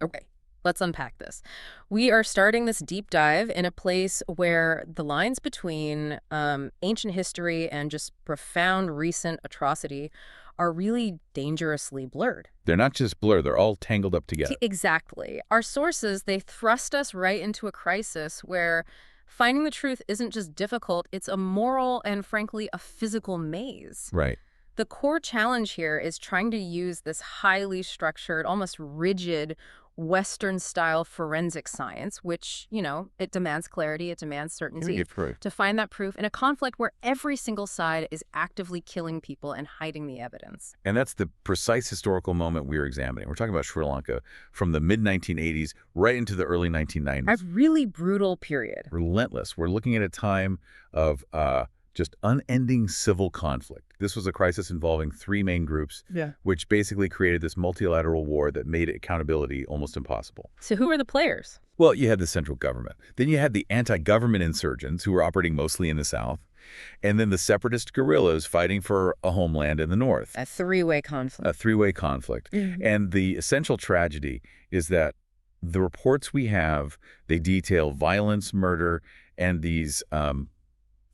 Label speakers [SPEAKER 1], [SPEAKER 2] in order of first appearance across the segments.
[SPEAKER 1] Okay, let's unpack this. We are starting this deep dive in a place where the lines between ancient history and just profound recent atrocity are really dangerously blurred.
[SPEAKER 2] They're not just blur, they're all tangled up together.
[SPEAKER 1] Exactly. Our sources, they thrust us right into a crisis where finding the truth isn't just difficult, it's a moral and, frankly, a physical maze.
[SPEAKER 2] Right.
[SPEAKER 1] The core challenge here is trying to use this highly structured, almost rigid, Western-style forensic science, which, it demands clarity, it demands
[SPEAKER 2] Give me
[SPEAKER 1] certainty,
[SPEAKER 2] a proof.
[SPEAKER 1] to find that proof in a conflict where every single side is actively killing people and hiding the evidence.
[SPEAKER 2] And that's the precise historical moment we're examining. We're talking about Sri Lanka from the mid-1980s right into the early 1990s.
[SPEAKER 1] A really brutal period.
[SPEAKER 2] Relentless. We're looking at a time of just unending civil conflict. This was a crisis involving three main groups,
[SPEAKER 1] Yeah.
[SPEAKER 2] which basically created this multilateral war that made accountability almost impossible.
[SPEAKER 1] So who are the players?
[SPEAKER 2] Well, you had the central government. Then you had the anti-government insurgents who were operating mostly in the south. And then the separatist guerrillas fighting for a homeland in the north.
[SPEAKER 1] A three-way conflict.
[SPEAKER 2] A three-way conflict. And the essential tragedy is that the reports we have, they detail violence, murder, and these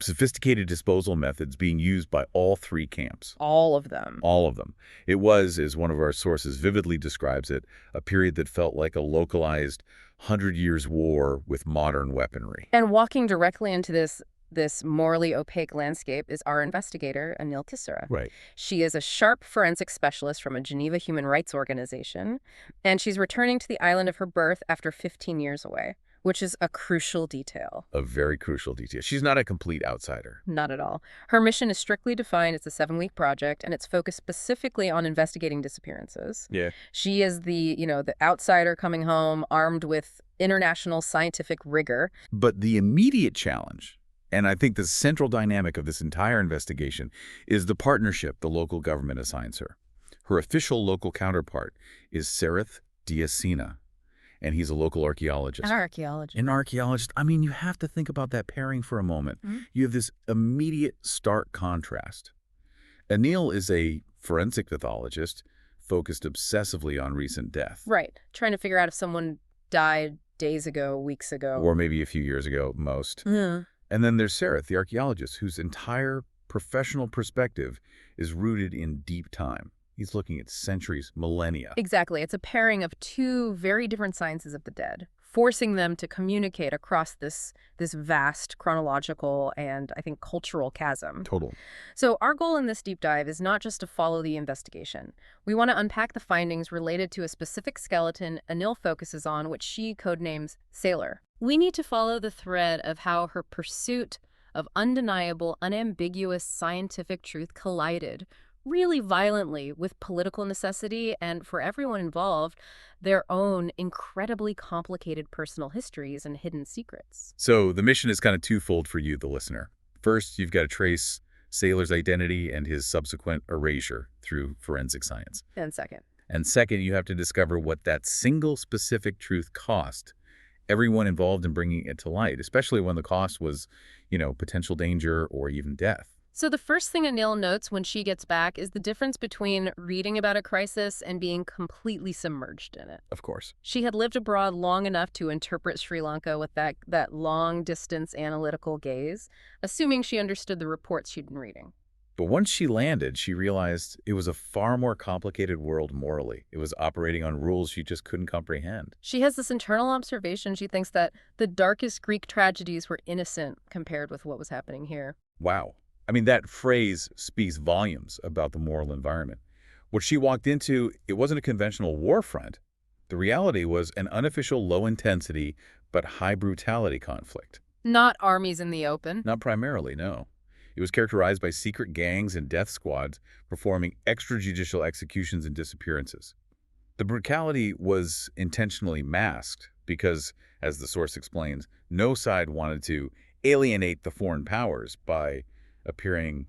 [SPEAKER 2] sophisticated disposal methods being used by all three camps.
[SPEAKER 1] All of them.
[SPEAKER 2] All of them. It was, as one of our sources vividly describes it, a period that felt like a localized 100 Years' War with modern weaponry.
[SPEAKER 1] And walking directly into this morally opaque landscape is our investigator, Anil.
[SPEAKER 2] Right.
[SPEAKER 1] She is a sharp forensic specialist from a Geneva human rights organization, and she's returning to the island of her birth after 15 years away, which is a crucial detail.
[SPEAKER 2] A very crucial detail. She's not a complete outsider.
[SPEAKER 1] Not at all. Her mission is strictly defined as a 7-week project, and it's focused specifically on investigating disappearances.
[SPEAKER 2] Yeah.
[SPEAKER 1] She is the outsider coming home armed with international scientific rigor.
[SPEAKER 2] But the immediate challenge, and I think the central dynamic of this entire investigation, is the partnership the local government assigns her. Her official local counterpart is Sarath, and he's a local archaeologist. An archaeologist. I mean, you have to think about that pairing for a moment. You have this immediate stark contrast. Anil is a forensic pathologist focused obsessively on recent death.
[SPEAKER 1] Right. Trying to figure out if someone died days ago, weeks ago.
[SPEAKER 2] Or maybe a few years ago, most. And then there's Sarath, the archaeologist, whose entire professional perspective is rooted in deep time. He's looking at centuries, millennia.
[SPEAKER 1] Exactly. It's a pairing of two very different sciences of the dead, forcing them to communicate across this vast chronological and, I think, cultural chasm.
[SPEAKER 2] Total.
[SPEAKER 1] So our goal in this deep dive is not just to follow the investigation. We want to unpack the findings related to a specific skeleton Anil focuses on, which she codenames Sailor. We need to follow the thread of how her pursuit of undeniable, unambiguous scientific truth collided really violently with political necessity and, for everyone involved, their own incredibly complicated personal histories and hidden secrets.
[SPEAKER 2] So the mission is kind of twofold for you, the listener. First, you've got to trace Sailor's identity and his subsequent erasure through forensic science.
[SPEAKER 1] And second,
[SPEAKER 2] you have to discover what that single specific truth cost everyone involved in bringing it to light, especially when the cost was, potential danger or even death.
[SPEAKER 1] So the first thing Anil notes when she gets back is the difference between reading about a crisis and being completely submerged in it.
[SPEAKER 2] Of course.
[SPEAKER 1] She had lived abroad long enough to interpret Sri Lanka with that long-distance analytical gaze, assuming she understood the reports she'd been reading.
[SPEAKER 2] But once she landed, she realized it was a far more complicated world morally. It was operating on rules she just couldn't comprehend.
[SPEAKER 1] She has this internal observation. She thinks that the darkest Greek tragedies were innocent compared with what was happening here.
[SPEAKER 2] Wow. I mean, that phrase speaks volumes about the moral environment. What she walked into, it wasn't a conventional war front. The reality was an unofficial low-intensity but high-brutality conflict.
[SPEAKER 1] Not armies in the open.
[SPEAKER 2] Not primarily, no. It was characterized by secret gangs and death squads performing extrajudicial executions and disappearances. The brutality was intentionally masked because, as the source explains, no side wanted to alienate the foreign powers by appearing,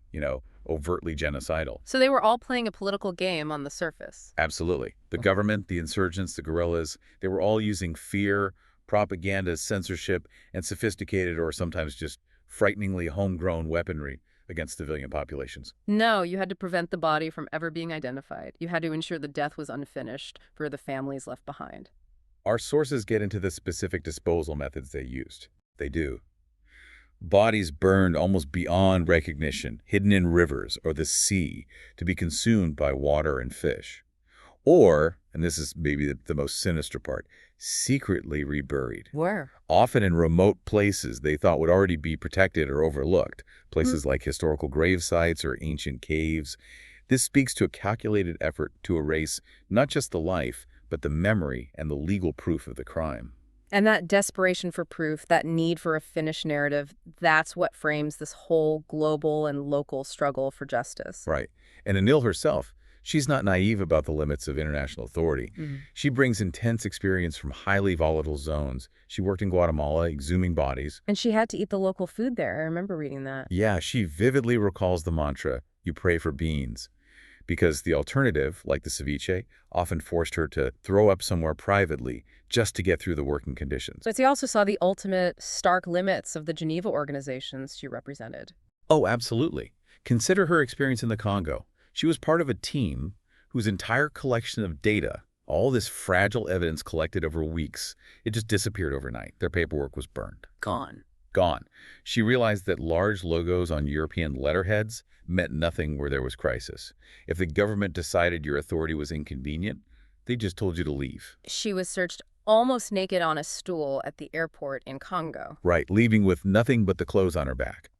[SPEAKER 2] overtly genocidal.
[SPEAKER 1] So they were all playing a political game on the surface.
[SPEAKER 2] Absolutely. The government, the insurgents, the guerrillas, they were all using fear, propaganda, censorship, and sophisticated or sometimes just frighteningly homegrown weaponry against civilian populations.
[SPEAKER 1] No, you had to prevent the body from ever being identified. You had to ensure the death was unfinished for the families left behind.
[SPEAKER 2] Our sources get into the specific disposal methods they used. They do. Bodies burned almost beyond recognition, hidden in rivers or the sea to be consumed by water and fish. Or, and this is maybe the most sinister part, secretly reburied.
[SPEAKER 1] Where?
[SPEAKER 2] Often in remote places they thought would already be protected or overlooked, places like historical grave sites or ancient caves. This speaks to a calculated effort to erase not just the life, but the memory and the legal proof of the crime.
[SPEAKER 1] And that desperation for proof, that need for a finished narrative, that's what frames this whole global and local struggle for justice.
[SPEAKER 2] Right. And Anil herself, she's not naive about the limits of international authority. She brings intense experience from highly volatile zones. She worked in Guatemala, exhuming bodies.
[SPEAKER 1] And she had to eat the local food there. I remember reading that.
[SPEAKER 2] Yeah, she vividly recalls the mantra, "You pray for beans," because the alternative, like the ceviche, often forced her to throw up somewhere privately just to get through the working conditions.
[SPEAKER 1] But she also saw the ultimate stark limits of the Geneva organizations she represented.
[SPEAKER 2] Oh, absolutely. Consider her experience in the Congo. She was part of a team whose entire collection of data, all this fragile evidence collected over weeks, it just disappeared overnight. Their paperwork was burned. Gone. She realized that large logos on European letterheads meant nothing where there was crisis. If the government decided your authority was inconvenient, they just told you to leave.
[SPEAKER 1] She was searched almost naked on a stool at the airport in Congo.
[SPEAKER 2] Right, leaving with nothing but the clothes on her back.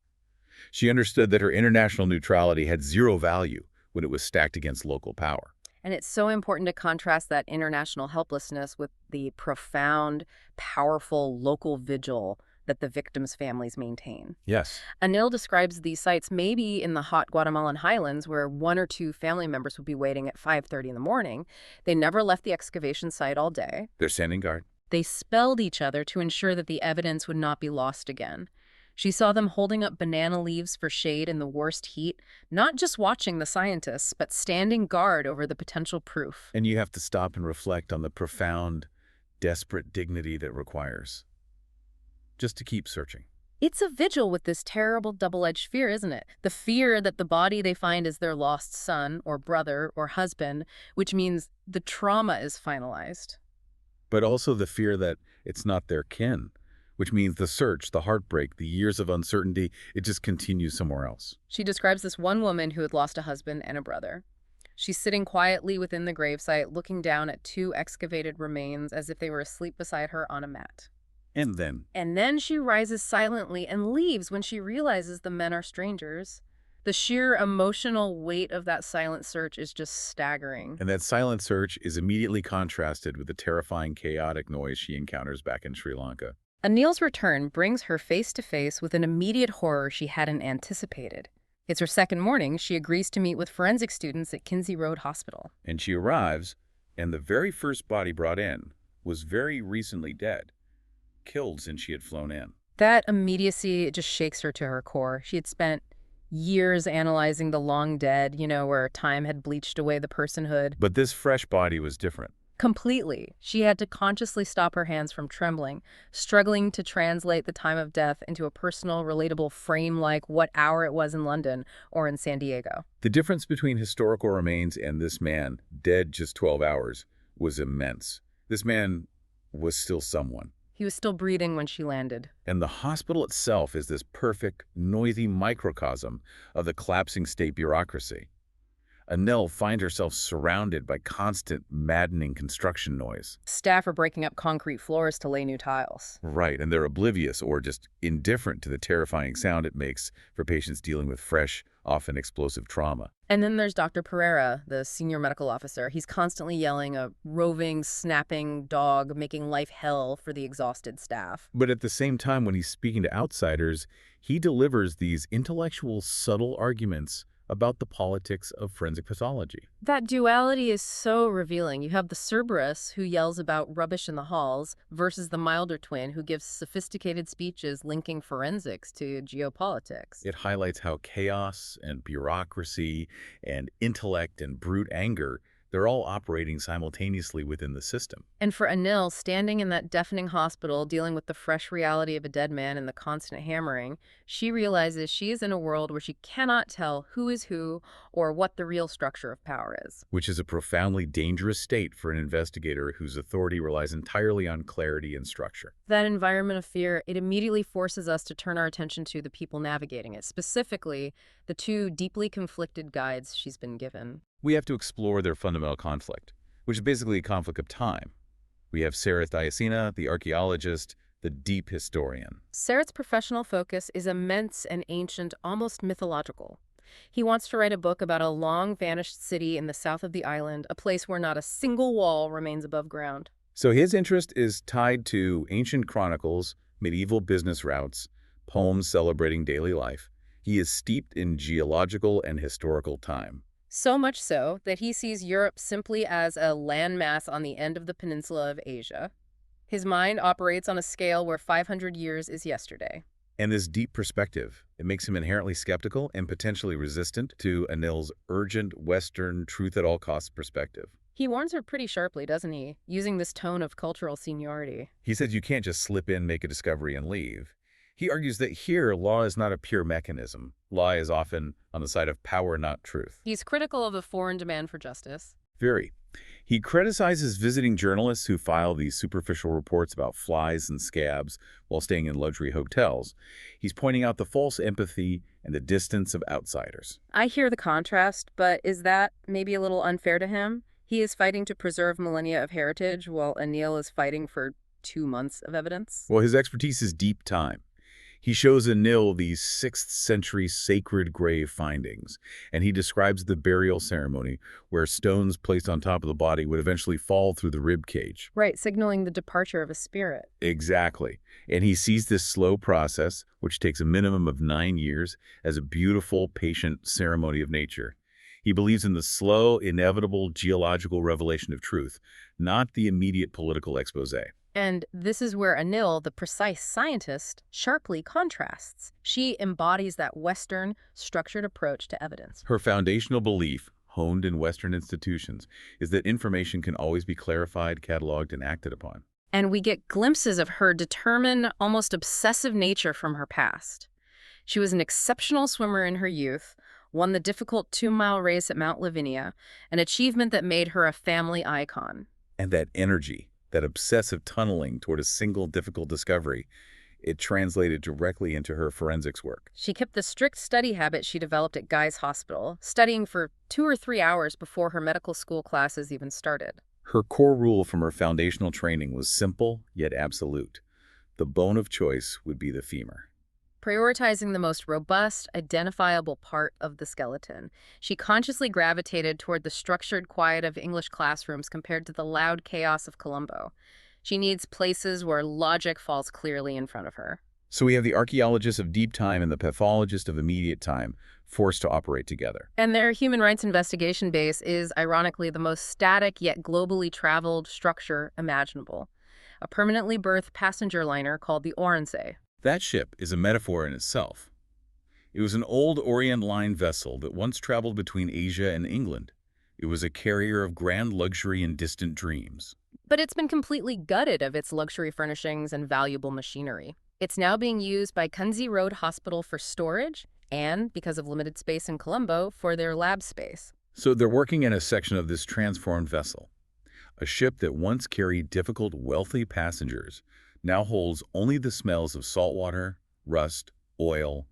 [SPEAKER 2] She understood that her international neutrality had zero value when it was stacked against local power.
[SPEAKER 1] And it's so important to contrast that international helplessness with the profound, powerful local vigil that the victims' families maintain.
[SPEAKER 2] Yes.
[SPEAKER 1] Anil describes these sites maybe in the hot Guatemalan highlands where one or two family members would be waiting at 5:30 in the morning. They never left the excavation site all day.
[SPEAKER 2] They're standing guard.
[SPEAKER 1] They spelled each other to ensure that the evidence would not be lost again. She saw them holding up banana leaves for shade in the worst heat, not just watching the scientists, but standing guard over the potential proof.
[SPEAKER 2] And you have to stop and reflect on the profound, desperate dignity that requires just to keep searching.
[SPEAKER 1] It's a vigil with this terrible double-edged fear, isn't it? The fear that the body they find is their lost son or brother or husband, which means the trauma is finalized.
[SPEAKER 2] But also the fear that it's not their kin, which means the search, the heartbreak, the years of uncertainty, it just continues somewhere else.
[SPEAKER 1] She describes this one woman who had lost a husband and a brother. She's sitting quietly within the gravesite, looking down at two excavated remains as if they were asleep beside her on a mat.
[SPEAKER 2] And then
[SPEAKER 1] she rises silently and leaves when she realizes the men are strangers. The sheer emotional weight of that silent search is just staggering.
[SPEAKER 2] And that silent search is immediately contrasted with the terrifying, chaotic noise she encounters back in Sri Lanka.
[SPEAKER 1] Anil's return brings her face to face with an immediate horror she hadn't anticipated. It's her second morning. She agrees to meet with forensic students at Kinsey Road Hospital.
[SPEAKER 2] And she arrives, and the very first body brought in was very recently dead, killed since she had flown in.
[SPEAKER 1] That immediacy just shakes her to her core. She had spent years analyzing the long dead, where time had bleached away the personhood.
[SPEAKER 2] But this fresh body was different.
[SPEAKER 1] Completely. She had to consciously stop her hands from trembling, struggling to translate the time of death into a personal, relatable frame like what hour it was in London or in San Diego.
[SPEAKER 2] The difference between historical remains and this man, dead just 12 hours, was immense. This man was still someone.
[SPEAKER 1] He was still breathing when she landed.
[SPEAKER 2] And the hospital itself is this perfect, noisy microcosm of the collapsing state bureaucracy. Anil finds herself surrounded by constant, maddening construction noise.
[SPEAKER 1] Staff are breaking up concrete floors to lay new tiles.
[SPEAKER 2] Right, and they're oblivious or just indifferent to the terrifying sound it makes for patients dealing with fresh, often explosive trauma.
[SPEAKER 1] And then there's Dr. Pereira, the senior medical officer. He's constantly yelling, a roving, snapping dog, making life hell for the exhausted staff.
[SPEAKER 2] But at the same time, when he's speaking to outsiders, he delivers these intellectual, subtle arguments about the politics of forensic pathology.
[SPEAKER 1] That duality is so revealing. You have the Cerberus, who yells about rubbish in the halls, versus the milder twin, who gives sophisticated speeches linking forensics to geopolitics.
[SPEAKER 2] It highlights how chaos and bureaucracy and intellect and brute anger, They're all operating simultaneously within the system.
[SPEAKER 1] And for Anil, standing in that deafening hospital, dealing with the fresh reality of a dead man and the constant hammering, she realizes she is in a world where she cannot tell who is who or what the real structure of power is.
[SPEAKER 2] Which is a profoundly dangerous state for an investigator whose authority relies entirely on clarity and structure.
[SPEAKER 1] That environment of fear, it immediately forces us to turn our attention to the people navigating it, specifically the two deeply conflicted guides she's been given.
[SPEAKER 2] We have to explore their fundamental conflict, which is basically a conflict of time. We have Sarath, the archaeologist, the deep historian.
[SPEAKER 1] Sarath's professional focus is immense and ancient, almost mythological. He wants to write a book about a long-vanished city in the south of the island, a place where not a single wall remains above ground.
[SPEAKER 2] So his interest is tied to ancient chronicles, medieval business routes, poems celebrating daily life. He is steeped in geological and historical time.
[SPEAKER 1] So much so that he sees Europe simply as a landmass on the end of the peninsula of Asia. His mind operates on a scale where 500 years is yesterday.
[SPEAKER 2] And this deep perspective, it makes him inherently skeptical and potentially resistant to Anil's urgent Western truth-at-all-costs perspective.
[SPEAKER 1] He warns her pretty sharply, doesn't he, using this tone of cultural seniority.
[SPEAKER 2] He says you can't just slip in, make a discovery, and leave. He argues that here, law is not a pure mechanism. Law is often on the side of power, not truth.
[SPEAKER 1] He's critical of a foreign demand for justice.
[SPEAKER 2] Very. He criticizes visiting journalists who file these superficial reports about flies and scabs while staying in luxury hotels. He's pointing out the false empathy and the distance of outsiders.
[SPEAKER 1] I hear the contrast, but is that maybe a little unfair to him? He is fighting to preserve millennia of heritage, while Anil is fighting for 2 months of evidence.
[SPEAKER 2] Well, his expertise is deep time. He shows Anil these 6th century sacred grave findings, and he describes the burial ceremony where stones placed on top of the body would eventually fall through the rib cage.
[SPEAKER 1] Right, signaling the departure of a spirit.
[SPEAKER 2] Exactly. And he sees this slow process, which takes a minimum of 9 years, as a beautiful, patient ceremony of nature. He believes in the slow, inevitable geological revelation of truth, not the immediate political expose.
[SPEAKER 1] And this is where Anil, the precise scientist, sharply contrasts. She embodies that Western, structured approach to evidence.
[SPEAKER 2] Her foundational belief, honed in Western institutions, is that information can always be clarified, cataloged, and acted upon.
[SPEAKER 1] And we get glimpses of her determined, almost obsessive nature from her past. She was an exceptional swimmer in her youth, won the difficult 2-mile race at Mount Lavinia, an achievement that made her a family icon.
[SPEAKER 2] And that energy, that obsessive tunneling toward a single difficult discovery, it translated directly into her forensics work.
[SPEAKER 1] She kept the strict study habit she developed at Guy's Hospital, studying for 2 or 3 hours before her medical school classes even started.
[SPEAKER 2] Her core rule from her foundational training was simple yet absolute. The bone of choice would be the femur.
[SPEAKER 1] Prioritizing the most robust, identifiable part of the skeleton, she consciously gravitated toward the structured quiet of English classrooms compared to the loud chaos of Colombo. She needs places where logic falls clearly in front of her.
[SPEAKER 2] So we have the archaeologist of deep time and the pathologist of immediate time forced to operate together.
[SPEAKER 1] And their human rights investigation base is, ironically, the most static yet globally traveled structure imaginable. A permanently berthed passenger liner called the Ondaatje.
[SPEAKER 2] That ship is a metaphor in itself. It was an old Orient Line vessel that once traveled between Asia and England. It was a carrier of grand luxury and distant dreams.
[SPEAKER 1] But it's been completely gutted of its luxury furnishings and valuable machinery. It's now being used by Kunzi Road Hospital for storage and, because of limited space in Colombo, for their lab space.
[SPEAKER 2] So they're working in a section of this transformed vessel. A ship that once carried difficult, wealthy passengers now holds only the smells of saltwater, rust, oil,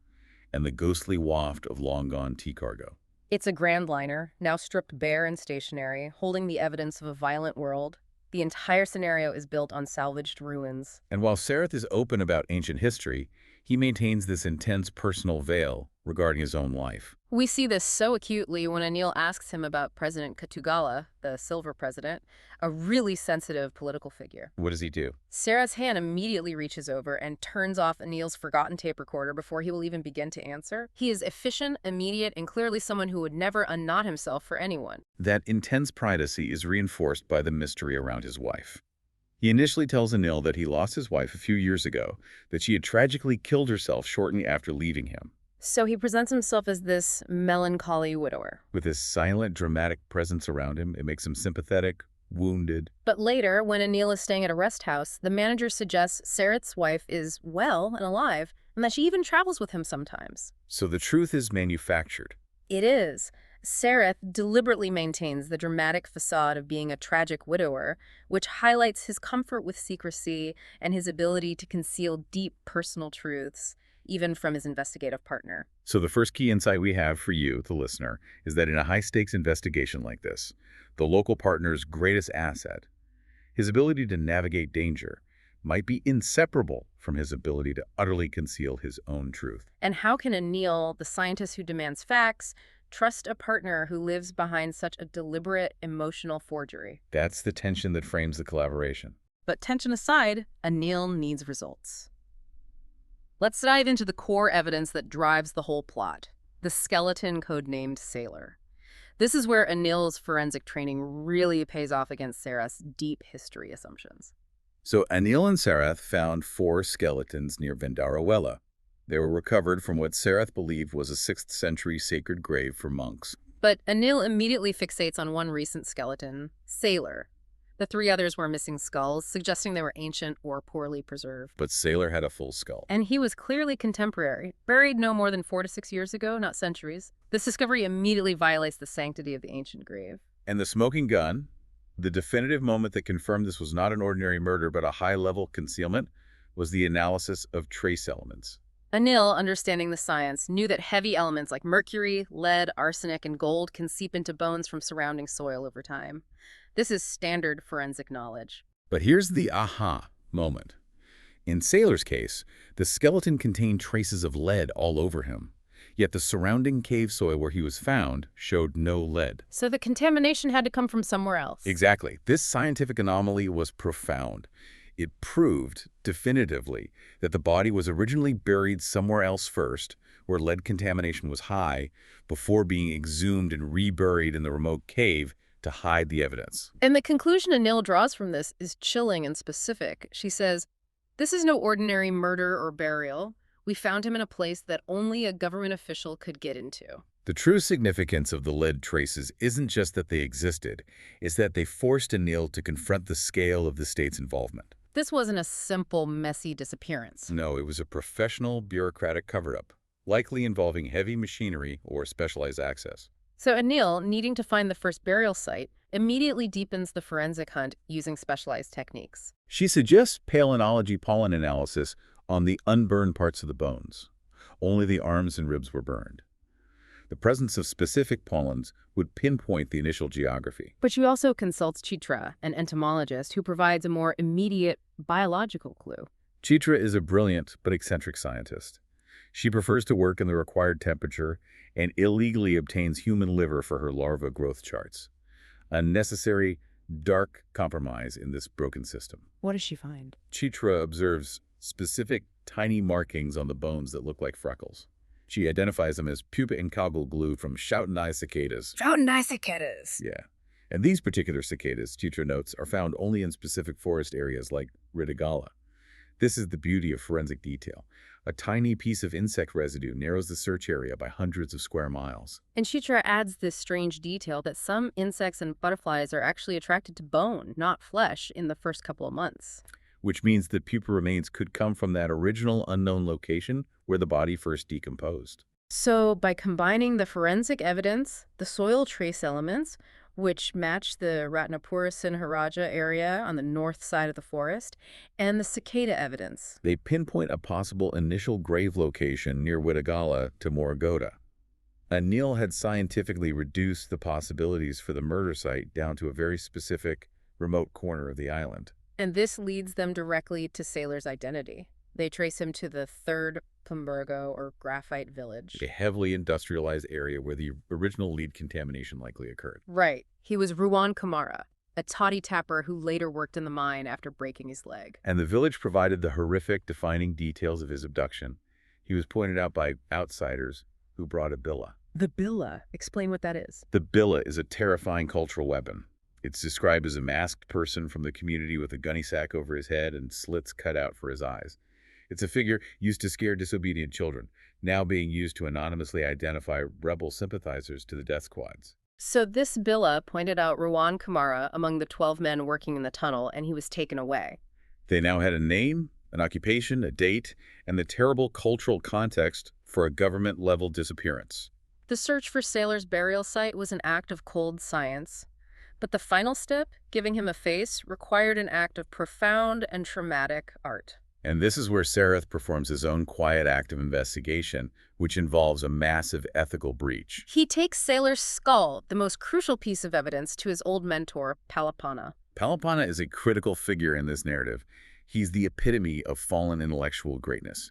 [SPEAKER 2] and the ghostly waft of long-gone tea cargo.
[SPEAKER 1] It's a grand liner, now stripped bare and stationary, holding the evidence of a violent world. The entire scenario is built on salvaged ruins.
[SPEAKER 2] And while Sarath is open about ancient history, he maintains this intense personal veil regarding his own life.
[SPEAKER 1] We see this so acutely when Anil asks him about President Katugala, the silver president, a really sensitive political figure.
[SPEAKER 2] What does he do?
[SPEAKER 1] Sarah's hand immediately reaches over and turns off Anil's forgotten tape recorder before he will even begin to answer. He is efficient, immediate, and clearly someone who would never unknot himself for anyone.
[SPEAKER 2] That intense privacy is reinforced by the mystery around his wife. He initially tells Anil that he lost his wife a few years ago, that she had tragically killed herself shortly after leaving him.
[SPEAKER 1] So he presents himself as this melancholy widower.
[SPEAKER 2] With his silent, dramatic presence around him, it makes him sympathetic, wounded.
[SPEAKER 1] But later, when Anil is staying at a rest house, the manager suggests Sarath's wife is well and alive, and that she even travels with him sometimes.
[SPEAKER 2] So the truth is manufactured.
[SPEAKER 1] It is. Sarath deliberately maintains the dramatic facade of being a tragic widower, which highlights his comfort with secrecy and his ability to conceal deep personal truths, even from his investigative partner.
[SPEAKER 2] So the first key insight we have for you, the listener, is that in a high-stakes investigation like this, the local partner's greatest asset, his ability to navigate danger, might be inseparable from his ability to utterly conceal his own truth.
[SPEAKER 1] And how can Anil, the scientist who demands facts, trust a partner who lives behind such a deliberate, emotional forgery?
[SPEAKER 2] That's the tension that frames the collaboration.
[SPEAKER 1] But tension aside, Anil needs results. Let's dive into the core evidence that drives the whole plot, the skeleton codenamed Sailor. This is where Anil's forensic training really pays off against Sarath's deep history assumptions.
[SPEAKER 2] So Anil and Sarath found 4 skeletons near Vendarawela. They were recovered from what Sarath believed was a 6th century sacred grave for monks.
[SPEAKER 1] But Anil immediately fixates on one recent skeleton, Sailor. The 3 others were missing skulls, suggesting they were ancient or poorly preserved.
[SPEAKER 2] But Sailor had a full skull.
[SPEAKER 1] And he was clearly contemporary, buried no more than 4 to 6 years ago, not centuries. This discovery immediately violates the sanctity of the ancient grave.
[SPEAKER 2] And the smoking gun, the definitive moment that confirmed this was not an ordinary murder but a high-level concealment, was the analysis of trace elements.
[SPEAKER 1] Anil, understanding the science, knew that heavy elements like mercury, lead, arsenic, and gold can seep into bones from surrounding soil over time. This is standard forensic knowledge.
[SPEAKER 2] But here's the aha moment. In Sailor's case, the skeleton contained traces of lead all over him, yet the surrounding cave soil where he was found showed no lead.
[SPEAKER 1] So the contamination had to come from somewhere else.
[SPEAKER 2] Exactly. This scientific anomaly was profound. It proved definitively that the body was originally buried somewhere else first, where lead contamination was high, before being exhumed and reburied in the remote cave to hide the evidence.
[SPEAKER 1] And the conclusion Anil draws from this is chilling and specific. She says, "This is no ordinary murder or burial. We found him in a place that only a government official could get into."
[SPEAKER 2] The true significance of the lead traces isn't just that they existed, it's that they forced Anil to confront the scale of the state's involvement.
[SPEAKER 1] This wasn't a simple, messy disappearance.
[SPEAKER 2] No, it was a professional, bureaucratic cover-up, likely involving heavy machinery or specialized access.
[SPEAKER 1] So Anil, needing to find the first burial site, immediately deepens the forensic hunt using specialized techniques.
[SPEAKER 2] She suggests palynology pollen analysis on the unburned parts of the bones. Only the arms and ribs were burned. The presence of specific pollens would pinpoint the initial geography.
[SPEAKER 1] But she also consults Chitra, an entomologist, who provides a more immediate biological clue.
[SPEAKER 2] Chitra is a brilliant but eccentric scientist. She prefers to work in the required temperature and illegally obtains human liver for her larva growth charts. A necessary, dark compromise in this broken system.
[SPEAKER 1] What does she find?
[SPEAKER 2] Chitra observes specific tiny markings on the bones that look like freckles. She identifies them as pupa and coggle glue from shout-and-eye cicadas.
[SPEAKER 1] Shout-and-eye cicadas!
[SPEAKER 2] Yeah. And these particular cicadas, Chitra notes, are found only in specific forest areas like Ridagala. This is the beauty of forensic detail. A tiny piece of insect residue narrows the search area by hundreds of square miles.
[SPEAKER 1] And Chitra adds this strange detail that some insects and butterflies are actually attracted to bone, not flesh, in the first couple of months.
[SPEAKER 2] Which means the pupa remains could come from that original unknown location where the body first decomposed.
[SPEAKER 1] So by combining the forensic evidence, the soil trace elements, which match the Ratnapura Sinharaja area on the north side of the forest, and the cicada evidence,
[SPEAKER 2] They pinpoint a possible initial grave location near Wittagala to Moragota. Anil had scientifically reduced the possibilities for the murder site down to a very specific, remote corner of the island.
[SPEAKER 1] and this leads them directly to Sailor's identity. They trace him to the third Pumbergo, or graphite village.
[SPEAKER 2] A heavily industrialized area where the original lead contamination likely occurred.
[SPEAKER 1] Right. He was Ruwan Kamara, a toddy tapper who later worked in the mine after breaking his leg.
[SPEAKER 2] And the village provided the horrific defining details of his abduction. He was pointed out by outsiders who brought a billa.
[SPEAKER 1] The billa. Explain what that is.
[SPEAKER 2] The billa is a terrifying cultural weapon. It's described as a masked person from the community with a gunny sack over his head and slits cut out for his eyes. It's a figure used to scare disobedient children, now being used to anonymously identify rebel sympathizers to the death squads.
[SPEAKER 1] So this Billa pointed out Rawan Kumara among the 12 men working in the tunnel, and he was taken away.
[SPEAKER 2] They now had a name, an occupation, a date, and the terrible cultural context for a government-level disappearance.
[SPEAKER 1] The search for Sailor's burial site was an act of cold science. But the final step, giving him a face, required an act of profound and traumatic art.
[SPEAKER 2] And this is where Sarath performs his own quiet act of investigation, which involves a massive ethical breach.
[SPEAKER 1] He takes Sailor's skull, the most crucial piece of evidence, to his old mentor, Palapana.
[SPEAKER 2] Palapana is a critical figure in this narrative. He's the epitome of fallen intellectual greatness.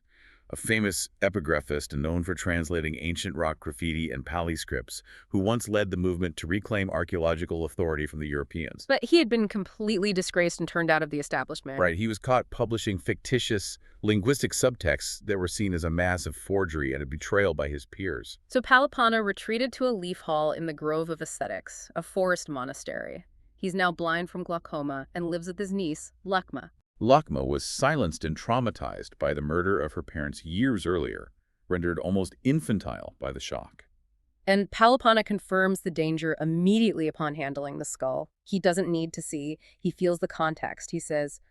[SPEAKER 2] A famous epigraphist and known for translating ancient rock graffiti and Pali scripts, who once led the movement to reclaim archaeological authority from the Europeans.
[SPEAKER 1] But he had been completely disgraced and turned out of the establishment.
[SPEAKER 2] Right, he was caught publishing fictitious linguistic subtexts that were seen as a massive forgery and a betrayal by his peers.
[SPEAKER 1] So Palapana retreated to a leaf hall in the Grove of Ascetics, a forest monastery. He's now blind from glaucoma and lives with his niece, Lakma.
[SPEAKER 2] Lakma was silenced and traumatized by the murder of her parents years earlier, rendered almost infantile by the shock.
[SPEAKER 1] And Palapana confirms the danger immediately upon handling the skull. He doesn't need to see, he feels the context. He says,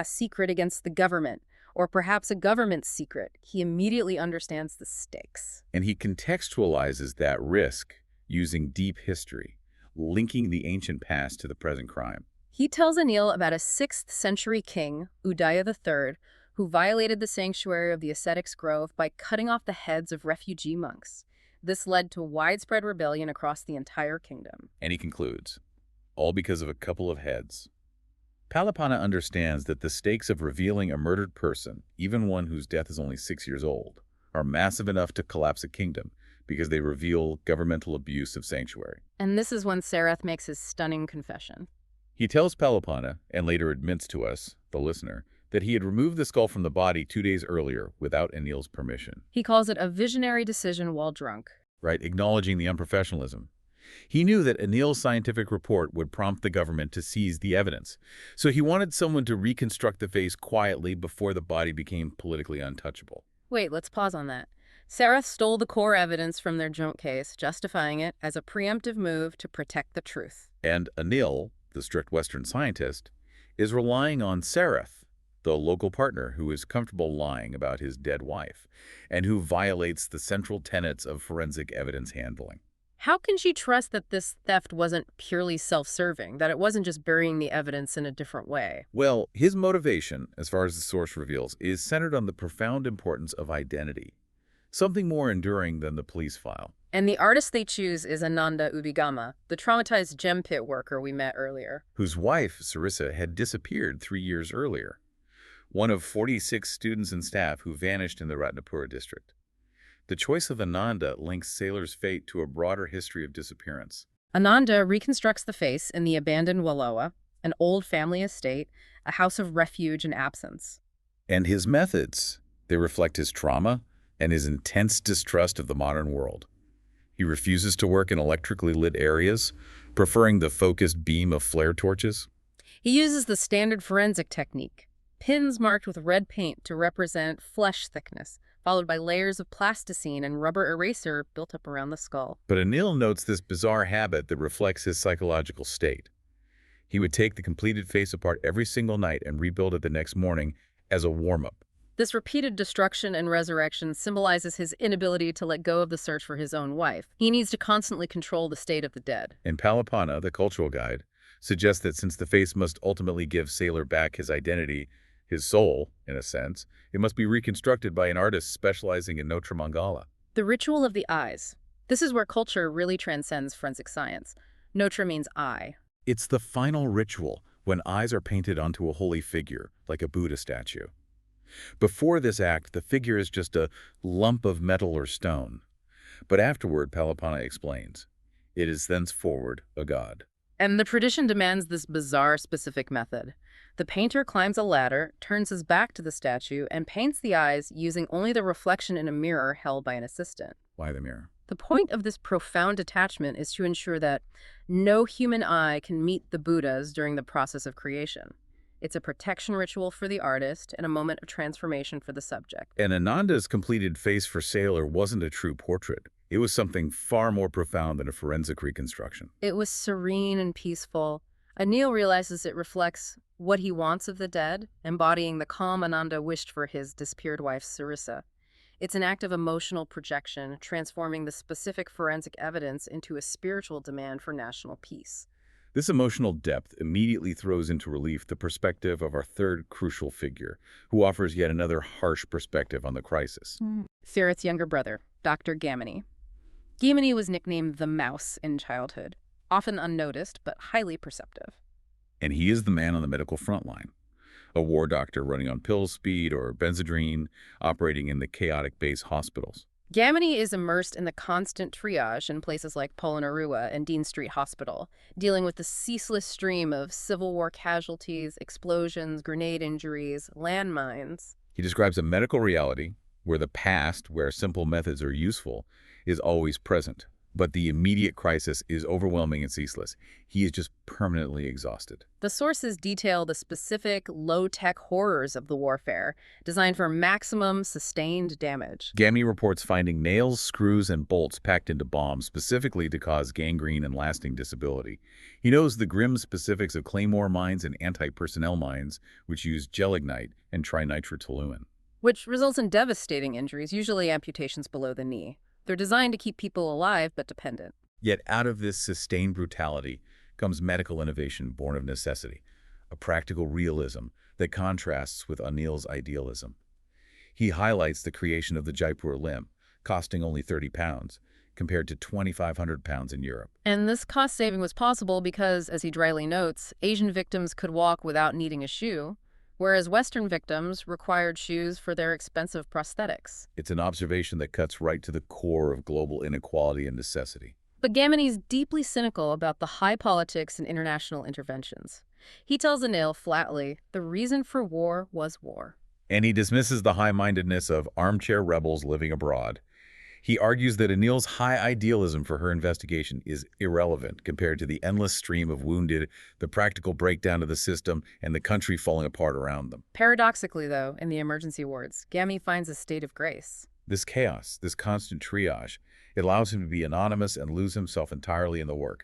[SPEAKER 1] secret against the government, or perhaps a government secret. He immediately understands the stakes.
[SPEAKER 2] And he contextualizes that risk using deep history, linking the ancient past to the present crime.
[SPEAKER 1] He tells Anil about a 6th century king, Udaya III, who violated the sanctuary of the ascetics grove by cutting off the heads of refugee monks. This led to widespread rebellion across the entire kingdom.
[SPEAKER 2] And he concludes, all because of a couple of heads. Palapana understands that the stakes of revealing a murdered person, even one whose death is only 6 years old, are massive enough to collapse a kingdom because they reveal governmental abuse of sanctuary.
[SPEAKER 1] And this is when Sarath makes his stunning confession.
[SPEAKER 2] He tells Palapana, and later admits to us, the listener, that he had removed the skull from the body 2 days earlier without Anil's permission.
[SPEAKER 1] He calls it a visionary decision while drunk.
[SPEAKER 2] Right, acknowledging the unprofessionalism. He knew that Anil's scientific report would prompt the government to seize the evidence, so he wanted someone to reconstruct the face quietly before the body became politically untouchable.
[SPEAKER 1] Wait, let's pause on that. Sarath stole the core evidence from their joint case, justifying it as a preemptive move to protect the truth.
[SPEAKER 2] And Anil, the strict Western scientist, is relying on Sarath, the local partner who is comfortable lying about his dead wife, and who violates the central tenets of forensic evidence handling.
[SPEAKER 1] How can she trust that this theft wasn't purely self-serving, that it wasn't just burying the evidence in a different way?
[SPEAKER 2] Well, his motivation, as far as the source reveals, is centered on the profound importance of identity, something more enduring than the police file.
[SPEAKER 1] And the artist they choose is Ananda Ubigama, the traumatized gem pit worker we met earlier.
[SPEAKER 2] Whose wife, Sarissa, had disappeared 3 years earlier. One of 46 students and staff who vanished in the Ratnapura district. The choice of Ananda links Sailor's fate to a broader history of disappearance.
[SPEAKER 1] Ananda reconstructs the face in the abandoned Wallowa, an old family estate, a house of refuge and absence.
[SPEAKER 2] And his methods, they reflect his trauma and his intense distrust of the modern world. He refuses to work in electrically lit areas, preferring the focused beam of flare torches.
[SPEAKER 1] He uses the standard forensic technique, pins marked with red paint to represent flesh thickness, followed by layers of plasticine and rubber eraser built up around the skull.
[SPEAKER 2] But Anil notes this bizarre habit that reflects his psychological state. He would take the completed face apart every single night and rebuild it the next morning as a warm-up.
[SPEAKER 1] This repeated destruction and resurrection symbolizes his inability to let go of the search for his own wife. He needs to constantly control the state of the dead.
[SPEAKER 2] And Palapana, the cultural guide, suggests that since the face must ultimately give Sailor back his identity, his soul, in a sense, it must be reconstructed by an artist specializing in Notre Mangala.
[SPEAKER 1] The ritual of the eyes. This is where culture really transcends forensic science. Notre means eye.
[SPEAKER 2] It's the final ritual when eyes are painted onto a holy figure, like a Buddha statue. Before this act, the figure is just a lump of metal or stone. But afterward, Palapana explains, it is thenceforward a god.
[SPEAKER 1] And the tradition demands this bizarre specific method. The painter climbs a ladder, turns his back to the statue, and paints the eyes using only the reflection in a mirror held by an assistant.
[SPEAKER 2] Why the mirror?
[SPEAKER 1] The point of this profound detachment is to ensure that no human eye can meet the Buddhas during the process of creation. It's a protection ritual for the artist and a moment of transformation for the subject.
[SPEAKER 2] And Ananda's completed face for Sailor wasn't a true portrait. It was something far more profound than a forensic reconstruction.
[SPEAKER 1] It was serene and peaceful. Anil realizes it reflects what he wants of the dead, embodying the calm Ananda wished for his disappeared wife, Sarissa. It's an act of emotional projection, transforming the specific forensic evidence into a spiritual demand for national peace.
[SPEAKER 2] This emotional depth immediately throws into relief the perspective of our third crucial figure, who offers yet another harsh perspective on the crisis.
[SPEAKER 1] Sarath's younger brother, Dr. Gamini. Gamini was nicknamed the Mouse in childhood, often unnoticed but highly perceptive.
[SPEAKER 2] And he is the man on the medical front line. A war doctor running on pill speed or benzodrine, operating in the chaotic base hospitals.
[SPEAKER 1] Gamini is immersed in the constant triage in places like Polonnaruwa and Dean Street Hospital, dealing with the ceaseless stream of Civil War casualties, explosions, grenade injuries, landmines.
[SPEAKER 2] He describes a medical reality where the past, where simple methods are useful, is always present. But the immediate crisis is overwhelming and ceaseless. He is just permanently exhausted.
[SPEAKER 1] The sources detail the specific, low-tech horrors of the warfare, designed for maximum sustained damage.
[SPEAKER 2] Gamini reports finding nails, screws, and bolts packed into bombs specifically to cause gangrene and lasting disability. He knows the grim specifics of claymore mines and anti-personnel mines, which use gelignite and trinitrotoluene.
[SPEAKER 1] Which results in devastating injuries, usually amputations below the knee. They're designed to keep people alive but dependent.
[SPEAKER 2] Yet out of this sustained brutality comes medical innovation born of necessity, a practical realism that contrasts with Anil's idealism. He highlights the creation of the Jaipur limb, costing only 30 pounds, compared to 2,500 pounds in Europe.
[SPEAKER 1] And this cost saving was possible because, as he dryly notes, Asian victims could walk without needing a shoe, whereas Western victims required shoes for their expensive prosthetics.
[SPEAKER 2] It's an observation that cuts right to the core of global inequality and necessity.
[SPEAKER 1] But Gamini's deeply cynical about the high politics and international interventions. He tells Anil flatly, the reason for war was war.
[SPEAKER 2] And he dismisses the high-mindedness of armchair rebels living abroad. He argues that Anil's high idealism for her investigation is irrelevant compared to the endless stream of wounded, the practical breakdown of the system, and the country falling apart around them.
[SPEAKER 1] Paradoxically, though, in the emergency wards, Gamini finds a state of grace.
[SPEAKER 2] This chaos, this constant triage, it allows him to be anonymous and lose himself entirely in the work.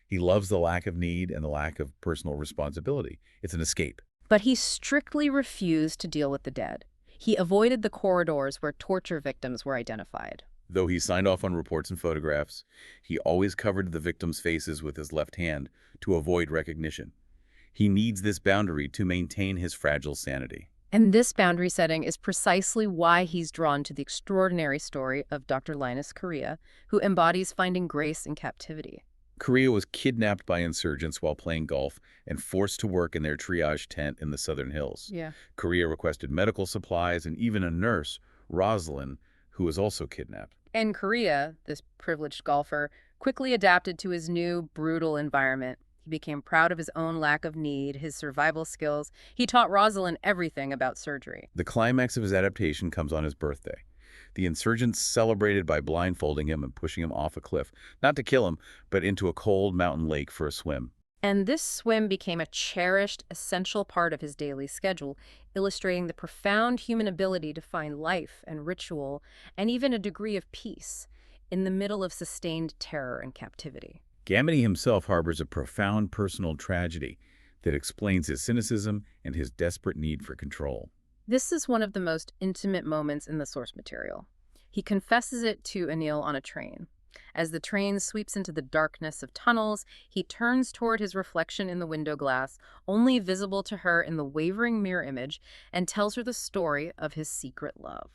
[SPEAKER 2] He loves the lack of need and the lack of personal responsibility. It's an escape.
[SPEAKER 1] But he strictly refused to deal with the dead. He avoided the corridors where torture victims were identified.
[SPEAKER 2] Though he signed off on reports and photographs, he always covered the victims' faces with his left hand to avoid recognition. He needs this boundary to maintain his fragile sanity.
[SPEAKER 1] And this boundary setting is precisely why he's drawn to the extraordinary story of Dr. Linus Correa, who embodies finding grace in captivity.
[SPEAKER 2] Correa was kidnapped by insurgents while playing golf and forced to work in their triage tent in the Southern Hills. Correa requested medical supplies and even a nurse, Rosalind, who was also kidnapped.
[SPEAKER 1] And Correa, this privileged golfer, quickly adapted to his new, brutal environment. He became proud of his own lack of need, his survival skills. He taught Rosalind everything about surgery.
[SPEAKER 2] The climax of his adaptation comes on his birthday. The insurgents celebrated by blindfolding him and pushing him off a cliff, not to kill him, but into a cold mountain lake for a swim.
[SPEAKER 1] And this swim became a cherished, essential part of his daily schedule, illustrating the profound human ability to find life and ritual, and even a degree of peace, in the middle of sustained terror and captivity.
[SPEAKER 2] Gamini himself harbors a profound personal tragedy that explains his cynicism and his desperate need for control.
[SPEAKER 1] This is one of the most intimate moments in the source material. He confesses it to Anil on a train. As the train sweeps into the darkness of tunnels, he turns toward his reflection in the window glass, only visible to her in the wavering mirror image, and tells her the story of his secret love.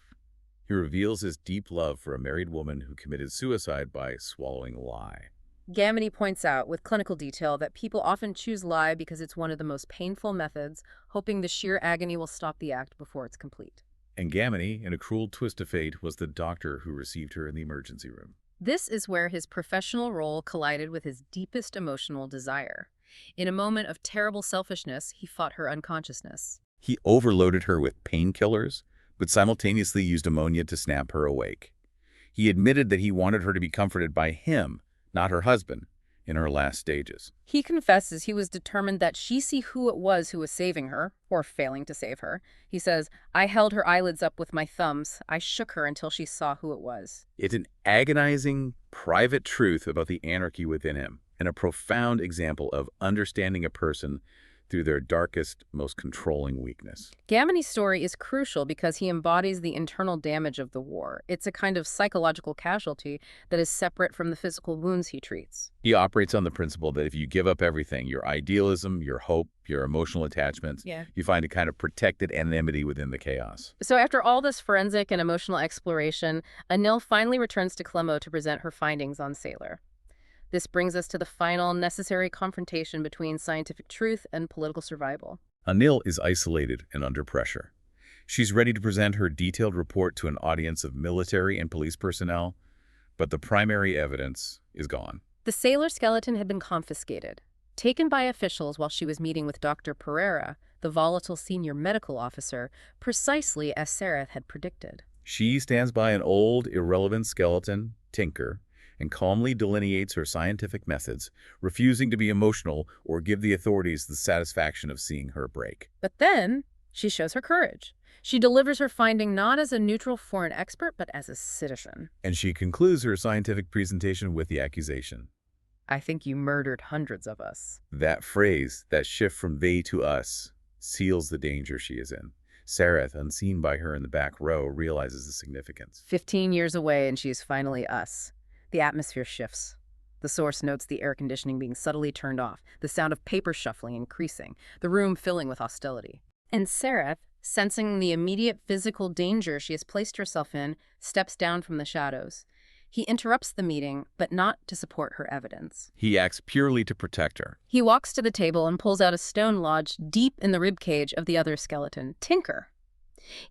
[SPEAKER 2] He reveals his deep love for a married woman who committed suicide by swallowing lye.
[SPEAKER 1] Gamini points out with clinical detail that people often choose lye because it's one of the most painful methods, hoping the sheer agony will stop the act before it's complete.
[SPEAKER 2] And Gamini, in a cruel twist of fate, was the doctor who received her in the emergency room.
[SPEAKER 1] This is where his professional role collided with his deepest emotional desire. In a moment of terrible selfishness, he fought her unconsciousness.
[SPEAKER 2] He overloaded her with painkillers, but simultaneously used ammonia to snap her awake. He admitted that he wanted her to be comforted by him, not her husband, in her last stages.
[SPEAKER 1] He confesses he was determined that she see who it was who was saving her, or failing to save her. He says, I held her eyelids up with my thumbs. I shook her until she saw who it was.
[SPEAKER 2] It's an agonizing, private truth about the anarchy within him, and a profound example of understanding a person through their darkest, most controlling weakness.
[SPEAKER 1] Gamini's story is crucial because he embodies the internal damage of the war. It's a kind of psychological casualty that is separate from the physical wounds he treats.
[SPEAKER 2] He operates on the principle that if you give up everything, your idealism, your hope, your emotional attachments, you find a kind of protected anonymity within the chaos.
[SPEAKER 1] So after all this forensic and emotional exploration, Anil finally returns to Clemo to present her findings on Sailor. This brings us to the final necessary confrontation between scientific truth and political survival.
[SPEAKER 2] Anil is isolated and under pressure. She's ready to present her detailed report to an audience of military and police personnel, but the primary evidence is gone.
[SPEAKER 1] The Sailor skeleton had been confiscated, taken by officials while she was meeting with Dr. Pereira, the volatile senior medical officer, precisely as Sarath had predicted.
[SPEAKER 2] She stands by an old, irrelevant skeleton, Tinker, and calmly delineates her scientific methods, refusing to be emotional or give the authorities the satisfaction of seeing her break.
[SPEAKER 1] But then, she shows her courage. She delivers her finding not as a neutral foreign expert, but as a citizen.
[SPEAKER 2] And she concludes her scientific presentation with the accusation.
[SPEAKER 1] I think you murdered hundreds of us.
[SPEAKER 2] That phrase, that shift from they to us, seals the danger she is in. Sarath, unseen by her in the back row, realizes the significance.
[SPEAKER 1] 15 years away and she's finally us. The atmosphere shifts. The source notes the air conditioning being subtly turned off, the sound of paper shuffling increasing, the room filling with hostility. And Sarath, sensing the immediate physical danger she has placed herself in, steps down from the shadows. He interrupts the meeting, but not to support her evidence.
[SPEAKER 2] He acts purely to protect her.
[SPEAKER 1] He walks to the table and pulls out a stone lodged deep in the ribcage of the other skeleton, Tinker.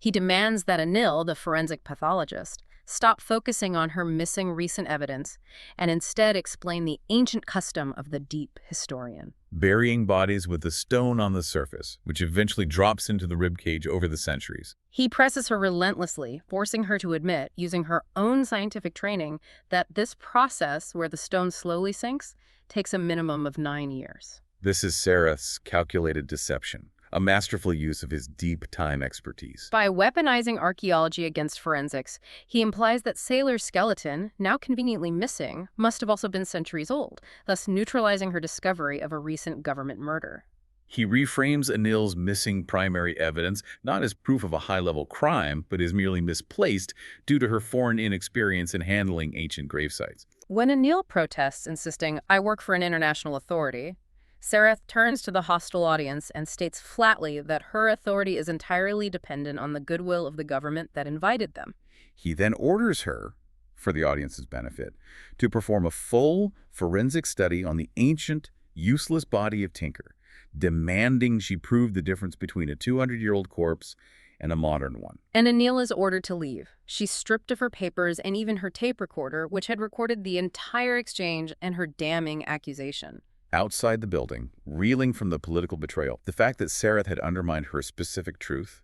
[SPEAKER 1] He demands that Anil, the forensic pathologist, stop focusing on her missing recent evidence and instead explain the ancient custom of the deep historian.
[SPEAKER 2] Burying bodies with the stone on the surface, which eventually drops into the ribcage over the centuries.
[SPEAKER 1] He presses her relentlessly, forcing her to admit, using her own scientific training, that this process, where the stone slowly sinks, takes a minimum of 9 years.
[SPEAKER 2] This is Sarath's calculated deception, a masterful use of his deep time expertise.
[SPEAKER 1] By weaponizing archaeology against forensics, he implies that Sailor's skeleton, now conveniently missing, must have also been centuries old, thus neutralizing her discovery of a recent government murder.
[SPEAKER 2] He reframes Anil's missing primary evidence not as proof of a high-level crime, but as merely misplaced due to her foreign inexperience in handling ancient gravesites.
[SPEAKER 1] When Anil protests, insisting, I work for an international authority, Sarath turns to the hostile audience and states flatly that her authority is entirely dependent on the goodwill of the government that invited them.
[SPEAKER 2] He then orders her, for the audience's benefit, to perform a full forensic study on the ancient, useless body of Tinker, demanding she prove the difference between a 200-year-old corpse and a modern one.
[SPEAKER 1] And Anil is ordered to leave. She's stripped of her papers and even her tape recorder, which had recorded the entire exchange and her damning accusation.
[SPEAKER 2] Outside the building, reeling from the political betrayal, the fact that Sarath had undermined her specific truth,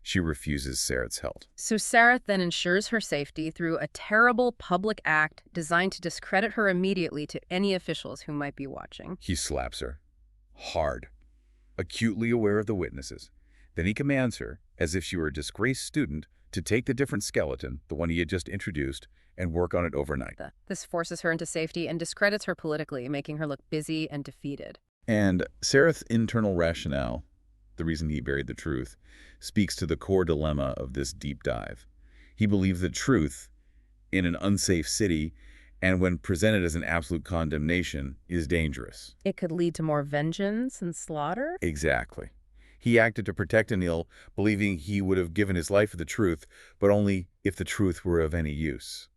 [SPEAKER 2] she refuses Sarath's help.
[SPEAKER 1] So Sarath then ensures her safety through a terrible public act designed to discredit her immediately to any officials who might be watching.
[SPEAKER 2] He slaps her, hard, acutely aware of the witnesses. Then he commands her, as if she were a disgraced student, to take the different skeleton, the one he had just introduced, and work on it overnight.
[SPEAKER 1] This forces her into safety and discredits her politically, making her look busy and defeated.
[SPEAKER 2] And Sarath's internal rationale, the reason he buried the truth, speaks to the core dilemma of this deep dive. He believes that truth, in an unsafe city, and when presented as an absolute condemnation, is dangerous.
[SPEAKER 1] It could lead to more vengeance and slaughter?
[SPEAKER 2] Exactly. He acted to protect Anil, believing he would have given his life for the truth, but only if the truth were of any use.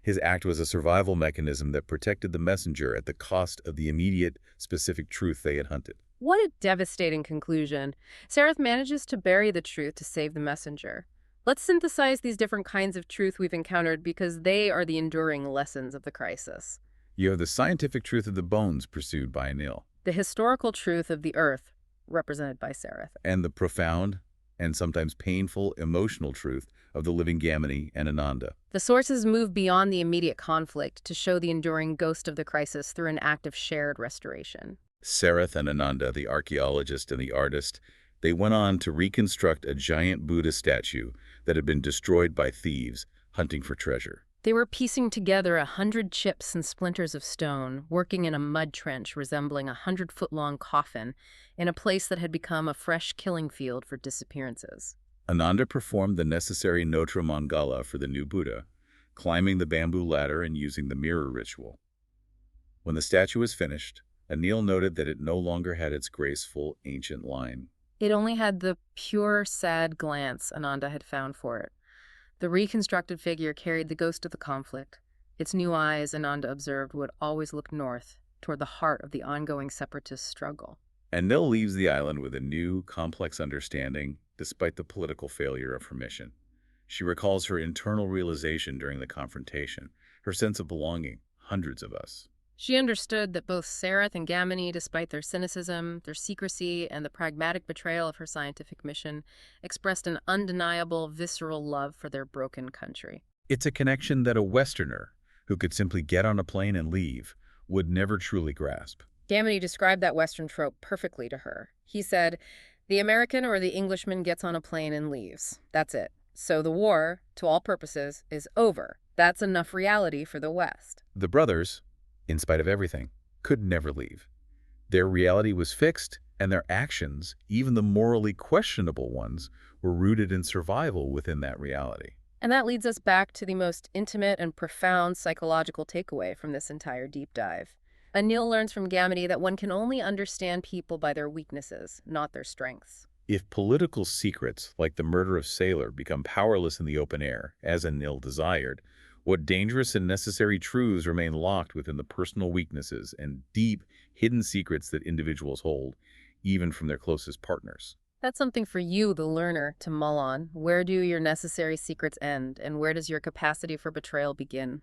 [SPEAKER 2] His act was a survival mechanism that protected the messenger at the cost of the immediate, specific truth they had hunted.
[SPEAKER 1] What a devastating conclusion. Sarath manages to bury the truth to save the messenger. Let's synthesize these different kinds of truth we've encountered because they are the enduring lessons of the crisis.
[SPEAKER 2] You have the scientific truth of the bones pursued by Anil.
[SPEAKER 1] The historical truth of the earth, represented by Sarath.
[SPEAKER 2] And the profound, and sometimes painful emotional truth of the living Gamini and Ananda.
[SPEAKER 1] The sources move beyond the immediate conflict to show the enduring ghost of the crisis through an act of shared restoration.
[SPEAKER 2] Sarath and Ananda, the archaeologist and the artist, they went on to reconstruct a giant Buddha statue that had been destroyed by thieves hunting for treasure.
[SPEAKER 1] They were piecing together 100 chips and splinters of stone, working in a mud trench resembling a 100-foot-long coffin in a place that had become a fresh killing field for disappearances.
[SPEAKER 2] Ananda performed the necessary Notre Mangala for the new Buddha, climbing the bamboo ladder and using the mirror ritual. When the statue was finished, Anil noted that it no longer had its graceful, ancient line.
[SPEAKER 1] It only had the pure, sad glance Ananda had found for it. The reconstructed figure carried the ghost of the conflict. Its new eyes, Ananda observed, would always look north, toward the heart of the ongoing separatist struggle.
[SPEAKER 2] Anil leaves the island with a new, complex understanding, despite the political failure of her mission. She recalls her internal realization during the confrontation, her sense of belonging, hundreds of us.
[SPEAKER 1] She understood that both Sarath and Gamini, despite their cynicism, their secrecy, and the pragmatic betrayal of her scientific mission, expressed an undeniable, visceral love for their broken country.
[SPEAKER 2] It's a connection that a Westerner, who could simply get on a plane and leave, would never truly grasp.
[SPEAKER 1] Gamini described that Western trope perfectly to her. He said, "The American or the Englishman gets on a plane and leaves. That's it. So the war, to all purposes, is over. That's enough reality for the West."
[SPEAKER 2] The brothers, in spite of everything, could never leave. Their reality was fixed, and their actions, even the morally questionable ones, were rooted in survival within that reality.
[SPEAKER 1] And that leads us back to the most intimate and profound psychological takeaway from this entire deep dive. Anil learns from Gamini that one can only understand people by their weaknesses, not their strengths.
[SPEAKER 2] If political secrets, like the murder of Sailor, become powerless in the open air, as Anil desired, what dangerous and necessary truths remain locked within the personal weaknesses and deep, hidden secrets that individuals hold, even from their closest partners?
[SPEAKER 1] That's something for you, the learner, to mull on. Where do your necessary secrets end, and where does your capacity for betrayal begin?